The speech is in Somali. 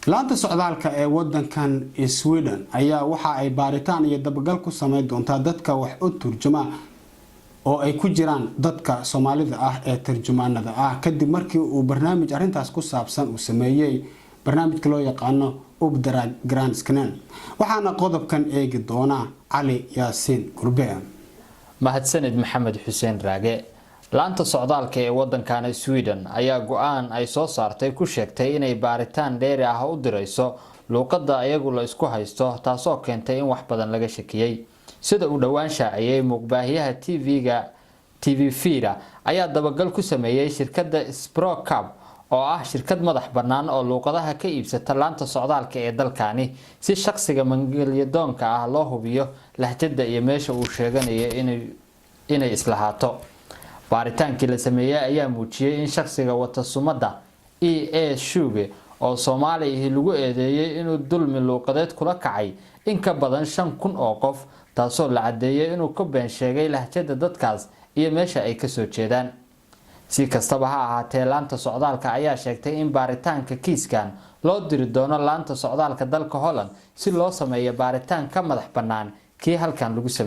laanta socdaalka ee wadankan Sweden ayaa waxa ay baaritaan iyo dabagal ku sameyn doontaa dadka wax u turjuma oo ay ku jiraan dadka Soomaalida ah ee tarjumaanada ah kadib markii uu barnaamij arintaas ku saabsan uu sameeyay barnaamijka loo yaqaano Ubdara Grand Scanner waxaana qodobkan eegi doona Ali Yaasiin Kurbeen mahadsanid Maxamed Xuseen Raage laanta socdaalka ee wadankan Sweden ayaa go'aan ay soo saartay ku sheegtay inay baaritaan dheeri ah u dirayso luqadda ayagu la isku haysto taasoo keentay in wax badan laga shakiyay sida uu dhawaan shaaciyay muqbaahiyaha TV Fira ayaa dabagal ku sameeyay shirkadda Sprocab oo ah shirkad madax bannaan oo luqadaha ka iibsata laanta socdaalka ee dalkani si shakhsiga mangalyadoonka ah loo hubiyo lahjada iyo meesha uu sheeganayo inay islahaato baaritaankii la sameeyay ayaa muujiyay in shakhsiga wata sumada EA Shuge oo Soomaaliya lagu eedeeyay inuu dulmi luqadeed kula kacay in ka badan 5,000 oo qof taasoo la cadeeyay inuu ka been sheegay lahjada dadkaas iyo meesha ay ka soo jeedaan si kastaba ha ahaatee laanta socdaalka ayaa sheegtay in baaritaanka kiiskan loo diri doono laanta socdaalka dalka Holland si loo sameeyo baaritaan ka madax bannaan kii halkan lagu sameeyay